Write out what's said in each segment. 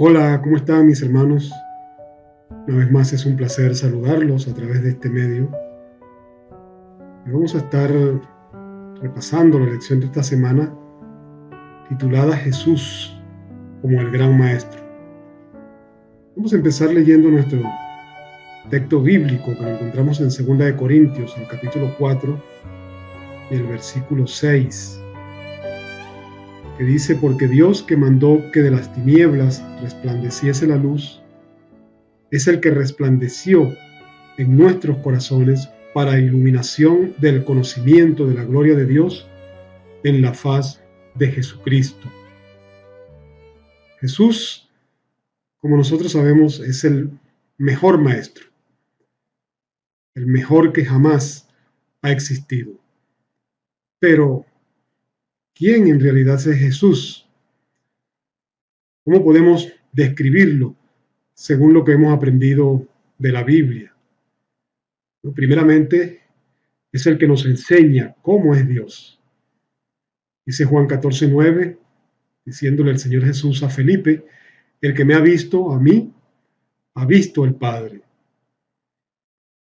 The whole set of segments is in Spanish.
Hola, ¿cómo están mis hermanos? Una vez más es un placer saludarlos a través de este medio. Y vamos a estar repasando la lección de esta semana titulada Jesús como el gran maestro. Vamos a empezar leyendo nuestro texto bíblico que lo encontramos en 2 Corintios, el capítulo 4 y el versículo 6, que dice: porque Dios, que mandó que de las tinieblas resplandeciese la luz, es el que resplandeció en nuestros corazones para iluminación del conocimiento de la gloria de Dios en la faz de Jesucristo. Jesús, como nosotros sabemos, es el mejor maestro, el mejor que jamás ha existido. Pero, ¿quién en realidad es Jesús? ¿Cómo podemos describirlo según lo que hemos aprendido de la Biblia? Primeramente, es el que nos enseña cómo es Dios. Dice Juan 14:9, diciéndole el Señor Jesús a Felipe: el que me ha visto a mí, ha visto al Padre.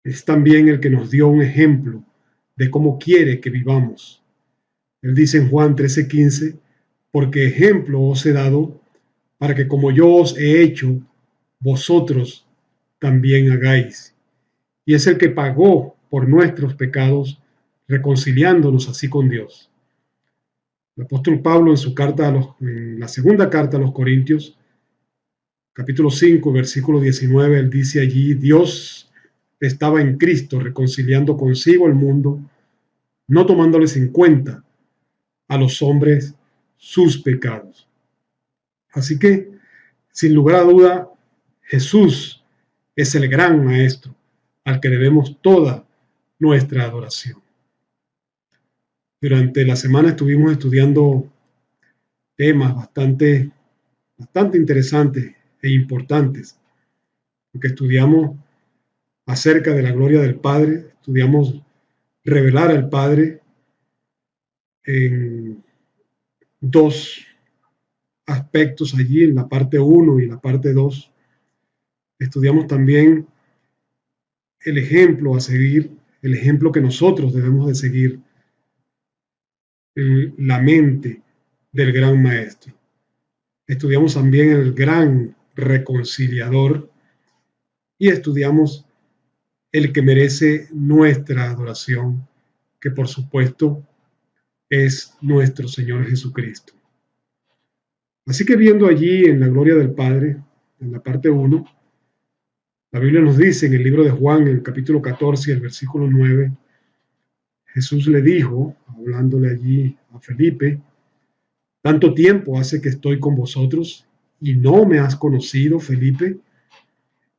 Es también el que nos dio un ejemplo de cómo quiere que vivamos. Él dice en Juan 13:15: porque ejemplo os he dado, para que como yo os he hecho, vosotros también hagáis. Y es el que pagó por nuestros pecados, reconciliándonos así con Dios. El apóstol Pablo en la segunda carta a los Corintios, capítulo 5, versículo 19, él dice allí: Dios estaba en Cristo reconciliando consigo el mundo, no tomándoles en cuenta a los hombres sus pecados. Así que, sin lugar a duda, Jesús es el gran maestro al que debemos toda nuestra adoración. Durante la semana estuvimos estudiando temas bastante interesantes e importantes, porque estudiamos acerca de la gloria del Padre, estudiamos revelar al Padre en dos aspectos allí, en la parte 1 y la parte 2. Estudiamos también el ejemplo a seguir, el ejemplo que nosotros debemos de seguir en la mente del gran maestro. Estudiamos también el gran reconciliador y estudiamos el que merece nuestra adoración, que por supuesto es nuestro Señor Jesucristo. Así que viendo allí en la gloria del Padre, en la parte 1, la Biblia nos dice en el libro de Juan, en el capítulo 14, el versículo 9, Jesús le dijo, hablándole allí a Felipe: tanto tiempo hace que estoy con vosotros y no me has conocido, Felipe.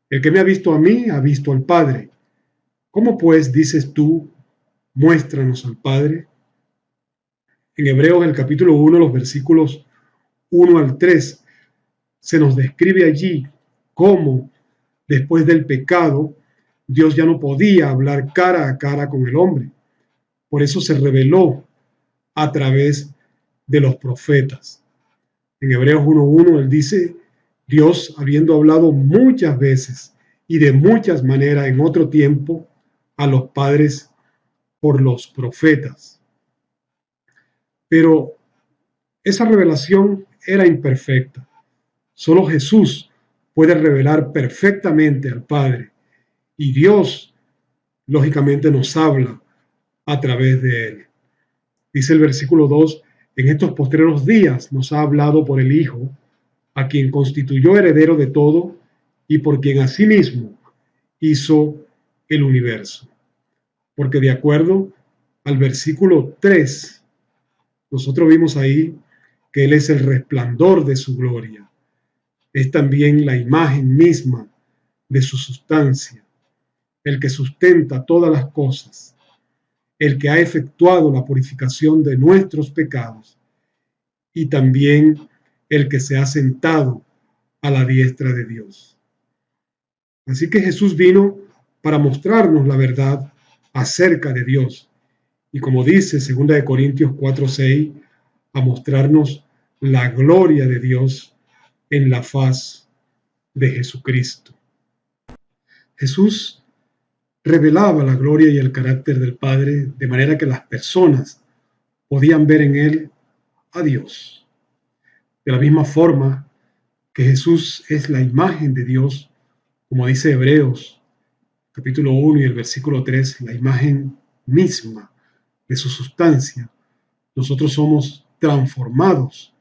El que me ha visto a mí, ha visto al Padre. ¿Cómo pues dices tú, muéstranos al Padre? En Hebreos, el capítulo 1, los versículos 1 al 3, se nos describe allí cómo después del pecado Dios ya no podía hablar cara a cara con el hombre. Por eso se reveló a través de los profetas. En Hebreos 1:1 él dice: Dios, habiendo hablado muchas veces y de muchas maneras en otro tiempo a los padres por los profetas. Pero esa revelación era imperfecta. Solo Jesús puede revelar perfectamente al Padre, y Dios, lógicamente, nos habla a través de él. Dice el versículo 2: en estos postreros días nos ha hablado por el Hijo, a quien constituyó heredero de todo y por quien asimismo hizo el universo. Porque de acuerdo al versículo 3, nosotros vimos ahí que Él es el resplandor de su gloria. Es también la imagen misma de su sustancia, el que sustenta todas las cosas, el que ha efectuado la purificación de nuestros pecados y también el que se ha sentado a la diestra de Dios. Así que Jesús vino para mostrarnos la verdad acerca de Dios. Y como dice 2 Corintios 4:6, a mostrarnos la gloria de Dios en la faz de Jesucristo. Jesús revelaba la gloria y el carácter del Padre de manera que las personas podían ver en él a Dios. De la misma forma que Jesús es la imagen de Dios, como dice Hebreos capítulo 1 y el versículo 3, la imagen misma de su sustancia, nosotros somos transformados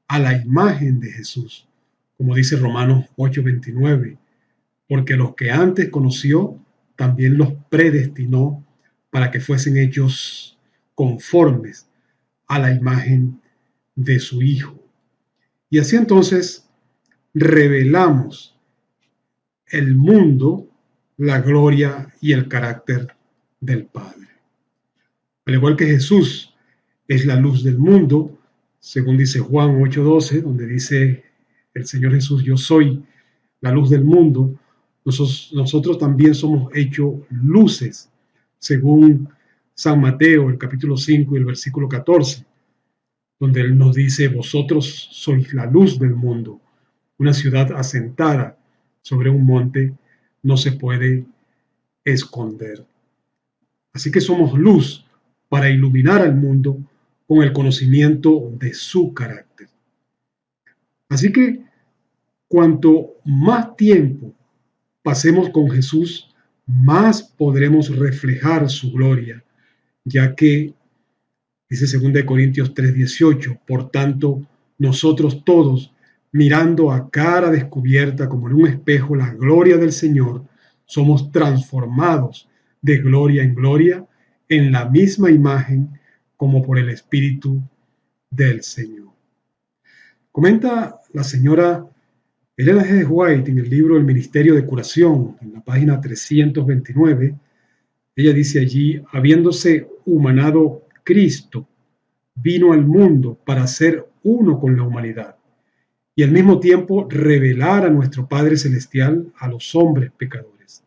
a la imagen de Jesús, como dice Romanos 8:29, porque los que antes conoció, también los predestinó para que fuesen hechos conformes a la imagen de su Hijo. Y así entonces revelamos el mundo, la gloria y el carácter del Padre. Al igual que Jesús es la luz del mundo, según dice Juan 8:12, donde dice el Señor Jesús, yo soy la luz del mundo, nosotros también somos hechos luces, según San Mateo, el capítulo 5 y el versículo 14, donde Él nos dice, vosotros sois la luz del mundo. Una ciudad asentada sobre un monte no se puede esconder. Así que somos luz para iluminar al mundo con el conocimiento de su carácter. Así que cuanto más tiempo pasemos con Jesús, más podremos reflejar su gloria, ya que, dice 2 Corintios 3:18, por tanto, nosotros todos, mirando a cara descubierta como en un espejo la gloria del Señor, somos transformados de gloria en gloria en la misma imagen como por el Espíritu del Señor. Comenta la señora Elena G. White en el libro El Ministerio de Curación, en la página 329, ella dice allí, habiéndose humanado Cristo, vino al mundo para ser uno con la humanidad y al mismo tiempo revelar a nuestro Padre Celestial a los hombres pecadores.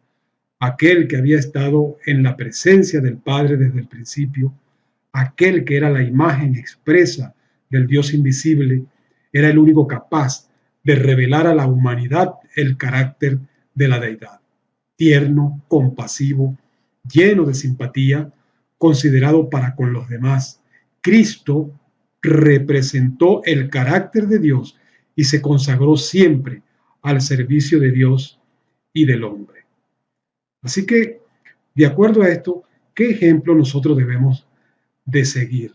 Aquel que había estado en la presencia del Padre desde el principio, aquel que era la imagen expresa del Dios invisible, era el único capaz de revelar a la humanidad el carácter de la deidad. Tierno, compasivo, lleno de simpatía, considerado para con los demás. Cristo representó el carácter de Dios y se consagró siempre al servicio de Dios y del hombre. Así que, de acuerdo a esto, ¿qué ejemplo nosotros debemos de seguir?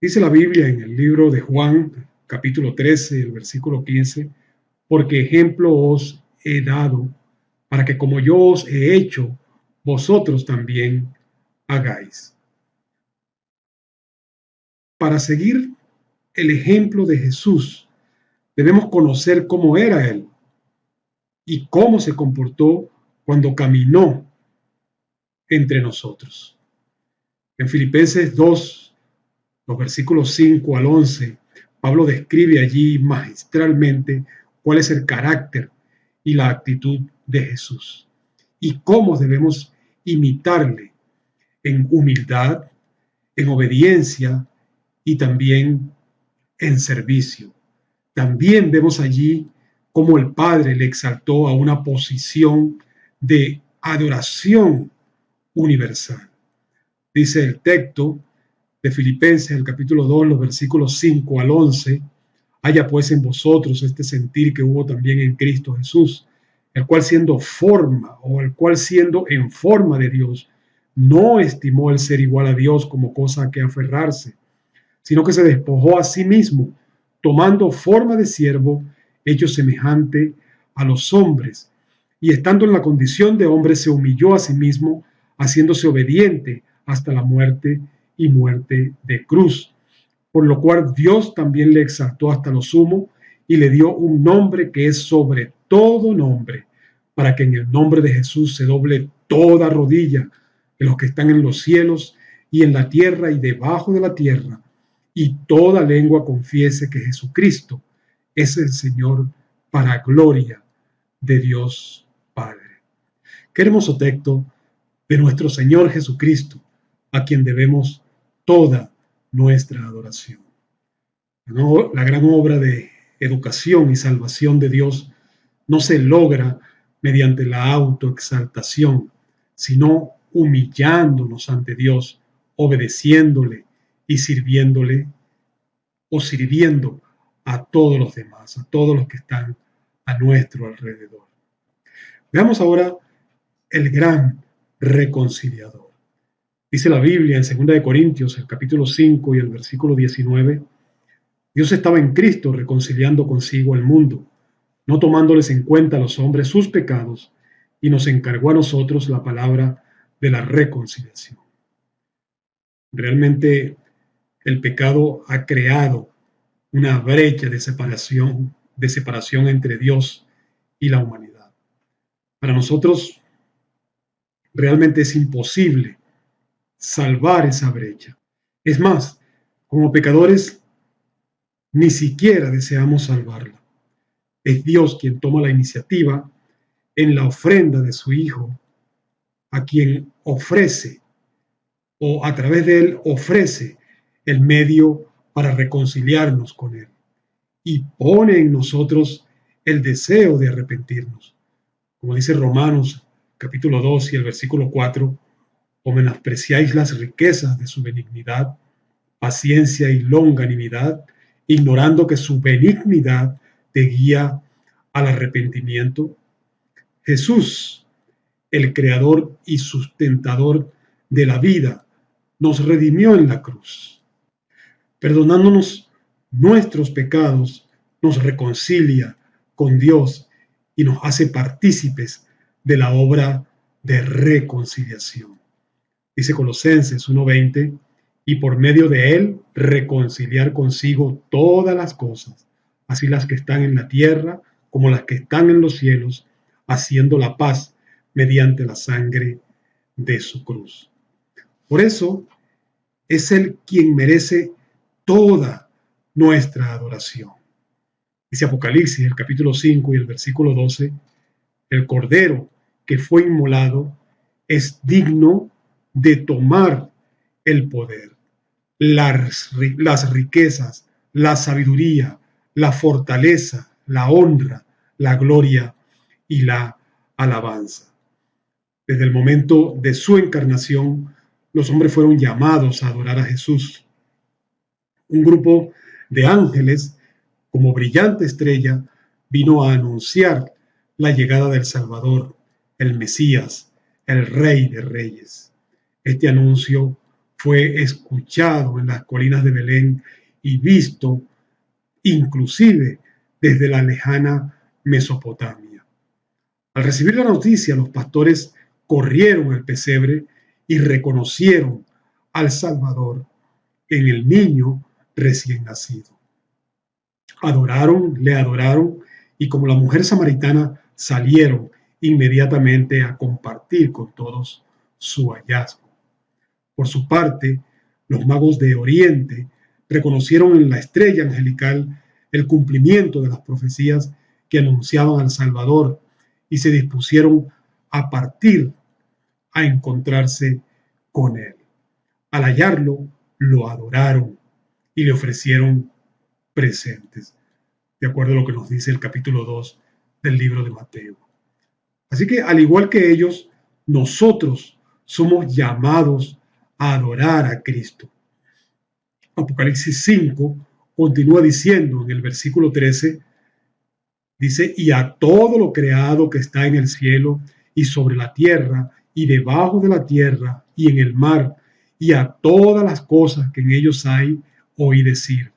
Dice la Biblia en el libro de Juan, capítulo 13, el versículo 15, porque ejemplo os he dado, para que como yo os he hecho, vosotros también hagáis. Para seguir el ejemplo de Jesús, debemos conocer cómo era Él y cómo se comportó cuando caminó entre nosotros. En Filipenses 2, los versículos 5 al 11, Pablo describe allí magistralmente cuál es el carácter y la actitud de Jesús y cómo debemos imitarle en humildad, en obediencia y también en servicio. También vemos allí cómo el Padre le exaltó a una posición de adoración universal. Dice el texto de Filipenses, el capítulo 2, los versículos 5 al 11, haya pues en vosotros este sentir que hubo también en Cristo Jesús, el cual siendo en forma de Dios, no estimó el ser igual a Dios como cosa a que aferrarse, sino que se despojó a sí mismo, tomando forma de siervo, hecho semejante a los hombres, y estando en la condición de hombre se humilló a sí mismo, haciéndose obediente hasta la muerte y muerte de cruz, por lo cual Dios también le exaltó hasta lo sumo y le dio un nombre que es sobre todo nombre, para que en el nombre de Jesús se doble toda rodilla de los que están en los cielos y en la tierra y debajo de la tierra, y toda lengua confiese que Jesucristo es el Señor, para gloria de Dios Padre. Qué hermoso texto de nuestro Señor Jesucristo, a quien debemos toda nuestra adoración. La gran obra de educación y salvación de Dios no se logra mediante la autoexaltación, sino humillándonos ante Dios, obedeciéndole y sirviéndole o sirviendo a todos los demás, a todos los que están a nuestro alrededor. Veamos ahora el gran reconciliador. Dice la Biblia en 2 Corintios, el capítulo 5 y el versículo 19, Dios estaba en Cristo reconciliando consigo el mundo, no tomándoles en cuenta a los hombres sus pecados, y nos encargó a nosotros la palabra de la reconciliación. Realmente el pecado ha creado una brecha de separación entre Dios y la humanidad. Para nosotros realmente es imposible salvar esa brecha. Es más, como pecadores, ni siquiera deseamos salvarla. Es Dios quien toma la iniciativa en la ofrenda de su Hijo, a quien ofrece, o a través de él ofrece el medio para reconciliarnos con él. Y pone en nosotros el deseo de arrepentirnos. Como dice Romanos capítulo 2 y el versículo 4, o menospreciáis las riquezas de su benignidad, paciencia y longanimidad, ignorando que su benignidad te guía al arrepentimiento. Jesús, el creador y sustentador de la vida, nos redimió en la cruz. Perdonándonos nuestros pecados, nos reconcilia con Dios y nos hace partícipes de la obra de reconciliación. Dice Colosenses 1:20, y por medio de él reconciliar consigo todas las cosas, así las que están en la tierra como las que están en los cielos, haciendo la paz mediante la sangre de su cruz. Por eso es él quien merece toda nuestra adoración. Dice Apocalipsis, el capítulo 5 y el versículo 12, el Cordero que fue inmolado es digno de tomar el poder, las riquezas, la sabiduría, la fortaleza, la honra, la gloria y la alabanza. Desde el momento de su encarnación, los hombres fueron llamados a adorar a Jesús. Un grupo de ángeles, como brillante estrella, vino a anunciar la llegada del Salvador, el Mesías, el Rey de Reyes. Este anuncio fue escuchado en las colinas de Belén y visto inclusive desde la lejana Mesopotamia. Al recibir la noticia, los pastores corrieron al pesebre y reconocieron al Salvador en el niño recién nacido. Le adoraron y como la mujer samaritana salieron inmediatamente a compartir con todos su hallazgo. Por su parte, los magos de Oriente reconocieron en la estrella angelical el cumplimiento de las profecías que anunciaban al Salvador y se dispusieron a partir a encontrarse con él. Al hallarlo, lo adoraron y le ofrecieron presentes, de acuerdo a lo que nos dice el capítulo 2 del libro de Mateo. Así que, al igual que ellos, nosotros somos llamados a adorar a Cristo. Apocalipsis 5 continúa diciendo en el versículo 13, dice, y a todo lo creado que está en el cielo y sobre la tierra y debajo de la tierra y en el mar, y a todas las cosas que en ellos hay, oí decir,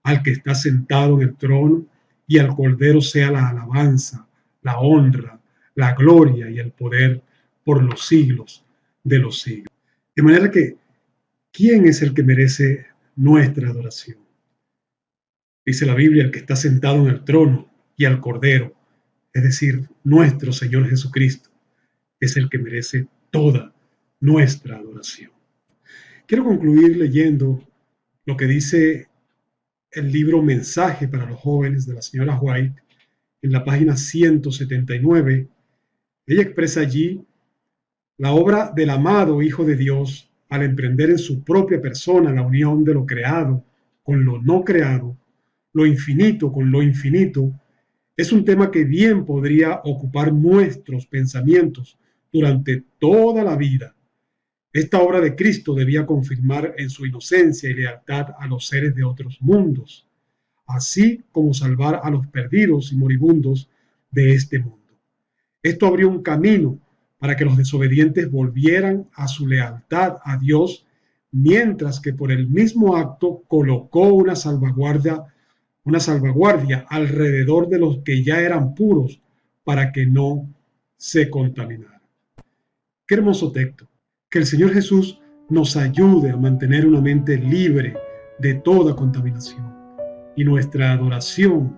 al que está sentado en el trono y al Cordero sea la alabanza, la honra, la gloria y el poder por los siglos de los siglos. De manera que, ¿quién es el que merece nuestra adoración? Dice la Biblia, el que está sentado en el trono y al Cordero, es decir, nuestro Señor Jesucristo, es el que merece toda nuestra adoración. Quiero concluir leyendo lo que dice el libro Mensaje para los Jóvenes de la señora White en la página 179. Ella expresa allí la obra del amado Hijo de Dios al emprender en su propia persona la unión de lo creado con lo no creado, lo infinito con lo infinito, Es un tema que bien podría ocupar nuestros pensamientos durante toda la vida. Esta obra de Cristo debía confirmar en su inocencia y lealtad a los seres de otros mundos, así como salvar a los perdidos y moribundos de este mundo. Esto abrió un camino para que los desobedientes volvieran a su lealtad a Dios, mientras que por el mismo acto colocó una salvaguardia alrededor de los que ya eran puros para que no se contaminaran. Qué hermoso texto. Que el Señor Jesús nos ayude a mantener una mente libre de toda contaminación y nuestra adoración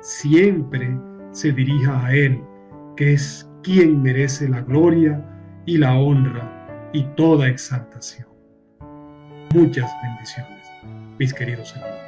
siempre se dirija a Él, que es quien merece la gloria y la honra y toda exaltación. Muchas bendiciones, mis queridos hermanos.